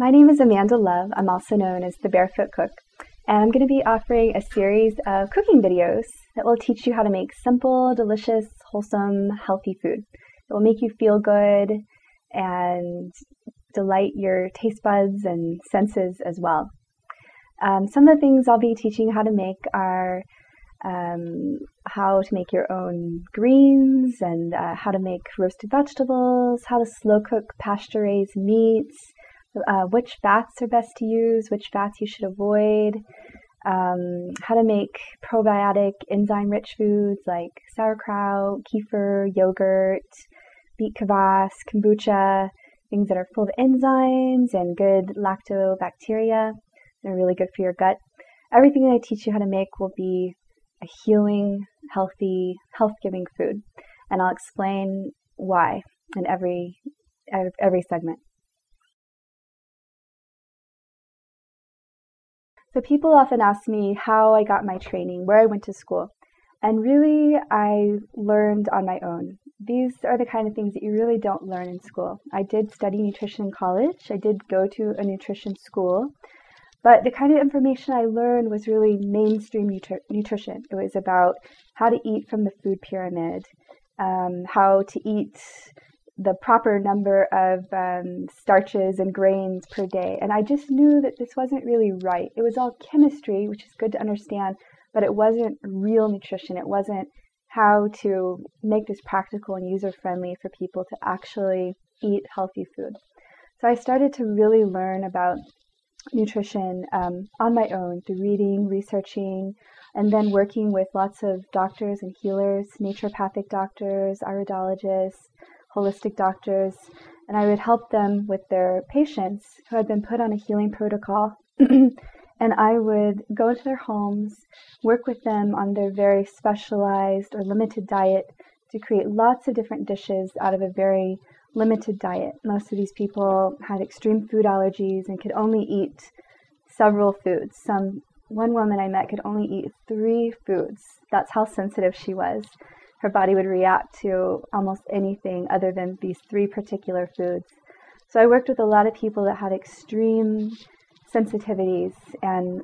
My name is Amanda Love. I'm also known as the Barefoot Cook, and I'm going to be offering a series of cooking videos that will teach you how to make simple, delicious, wholesome, healthy food. It will make you feel good and delight your taste buds and senses as well. Some of the things I'll be teaching you how to make are how to make your own greens and how to make roasted vegetables, how to slow cook pasture-raised meats, which fats are best to use, which fats you should avoid, how to make probiotic enzyme-rich foods like sauerkraut, kefir, yogurt, beet kvass, kombucha, things that are full of enzymes and good lactobacteria. They're really good for your gut. Everything that I teach you how to make will be a healing, healthy, health-giving food, and I'll explain why in every segment. So people often ask me how I got my training, where I went to school, and really I learned on my own. These are the kind of things that you really don't learn in school. I did study nutrition in college. I did go to a nutrition school. But the kind of information I learned was really mainstream nutrition. It was about how to eat from the food pyramid, how to eat the proper number of starches and grains per day. And I just knew that this wasn't really right. It was all chemistry, which is good to understand, but it wasn't real nutrition. It wasn't how to make this practical and user-friendly for people to actually eat healthy food. So I started to really learn about nutrition on my own through reading, researching, and then working with lots of doctors and healers, naturopathic doctors, iridologists, holistic doctors, and I would help them with their patients who had been put on a healing protocol. And I would go into their homes, work with them on their very specialized or limited diet to create lots of different dishes out of a very limited diet. Most of these people had extreme food allergies and could only eat several foods. One woman I met could only eat 3 foods. That's how sensitive she was. Her body would react to almost anything other than these 3 particular foods. So I worked with a lot of people that had extreme sensitivities and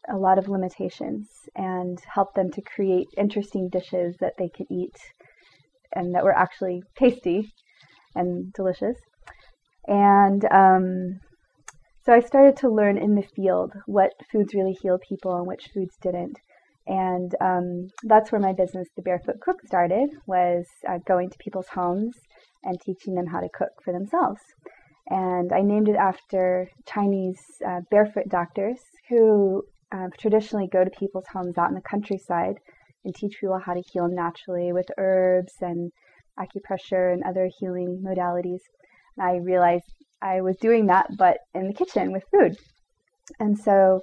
a lot of limitations, and helped them to create interesting dishes that they could eat and that were actually tasty and delicious. And so I started to learn in the field what foods really healed people and which foods didn't. And that's where my business, The Barefoot Cook, started, was going to people's homes and teaching them how to cook for themselves. And I named it after Chinese barefoot doctors who traditionally go to people's homes out in the countryside and teach people how to heal naturally with herbs and acupressure and other healing modalities. And I realized I was doing that, but in the kitchen with food. And so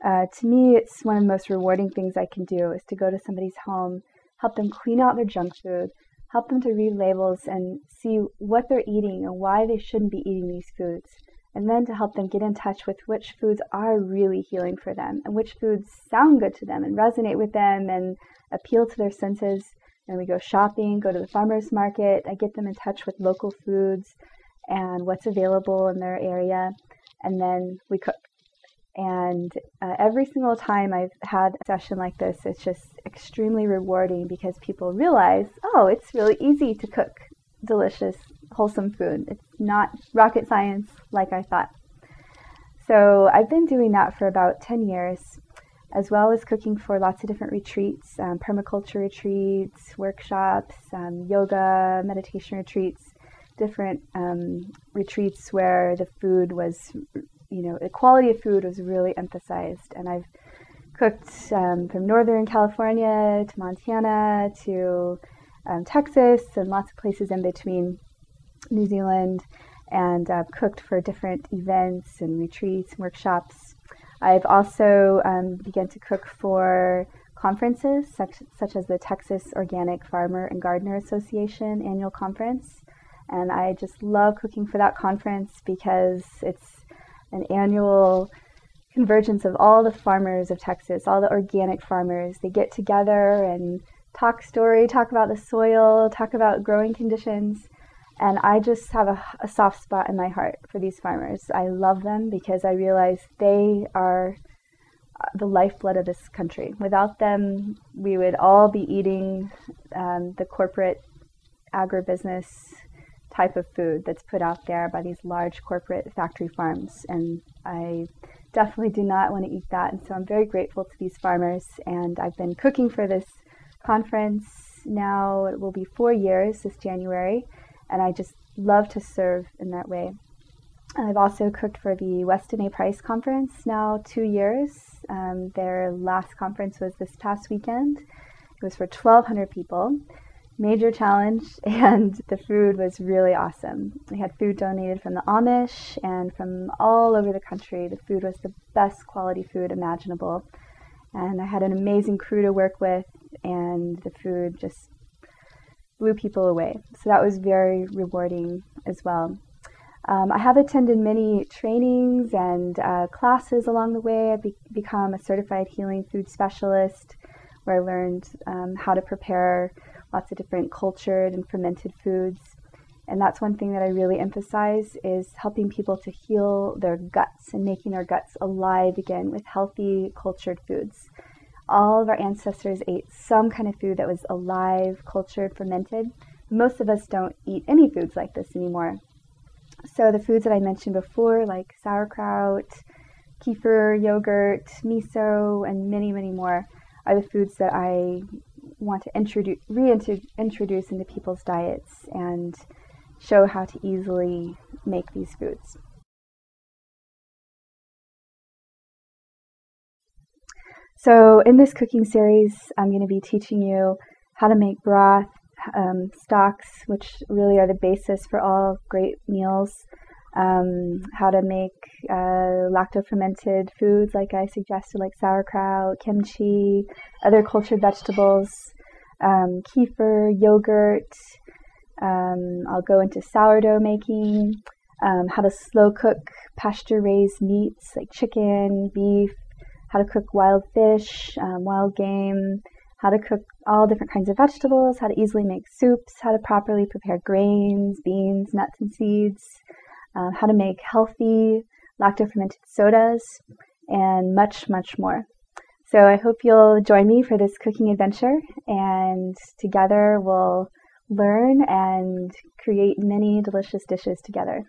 to me, it's one of the most rewarding things I can do is to go to somebody's home, help them clean out their junk food, help them to read labels and see what they're eating and why they shouldn't be eating these foods. And then to help them get in touch with which foods are really healing for them and which foods sound good to them and resonate with them and appeal to their senses. And we go shopping, go to the farmer's market. I get them in touch with local foods and what's available in their area. And then we cook. And every single time I've had a session like this, it's just extremely rewarding because people realize, oh, it's really easy to cook delicious, wholesome food. It's not rocket science like I thought. So I've been doing that for about 10 years, as well as cooking for lots of different retreats, permaculture retreats, workshops, yoga, meditation retreats, different retreats where the food was, the quality of food was really emphasized. And I've cooked from Northern California to Montana to Texas and lots of places in between, New Zealand, and cooked for different events and retreats and workshops. I've also begun to cook for conferences such as the Texas Organic Farmer and Gardener Association annual conference. And I just love cooking for that conference because it's an annual convergence of all the farmers of Texas, all the organic farmers. They get together and talk about the soil, talk about growing conditions, And I just have a soft spot in my heart for these farmers. I love them because I realize they are the lifeblood of this country. Without them, we would all be eating the corporate agribusiness type of food that's put out there by these large corporate factory farms. And I definitely do not want to eat that. And so I'm very grateful to these farmers. And I've been cooking for this conference now. It will be 4 years this January. And I just love to serve in that way. I've also cooked for the Weston A. Price Conference now 2 years. Their last conference was this past weekend. It was for 1,200 people. Major challenge, and the food was really awesome. We had food donated from the Amish and from all over the country. The food was the best quality food imaginable. And I had an amazing crew to work with, and the food just blew people away. So that was very rewarding as well. I have attended many trainings and classes along the way. I've become a certified healing food specialist, where I learned how to prepare lots of different cultured and fermented foods. And that's one thing that I really emphasize, is helping people to heal their guts and making their guts alive again with healthy cultured foods. All of our ancestors ate some kind of food that was alive, cultured, fermented. Most of us don't eat any foods like this anymore. So the foods that I mentioned before, like sauerkraut, kefir, yogurt, miso, and many, many more, are the foods that I want to reintroduce into people's diets and show how to easily make these foods. So in this cooking series, I'm going to be teaching you how to make broth, stocks, which really are the basis for all great meals, how to make lacto-fermented foods like I suggested, like sauerkraut, kimchi, other cultured vegetables, kefir, yogurt. I'll go into sourdough making, how to slow cook pasture-raised meats like chicken, beef, how to cook wild fish, wild game, how to cook all different kinds of vegetables, how to easily make soups, how to properly prepare grains, beans, nuts, and seeds, how to make healthy lacto-fermented sodas, and much, much more. So I hope you'll join me for this cooking adventure, and together we'll learn and create many delicious dishes together.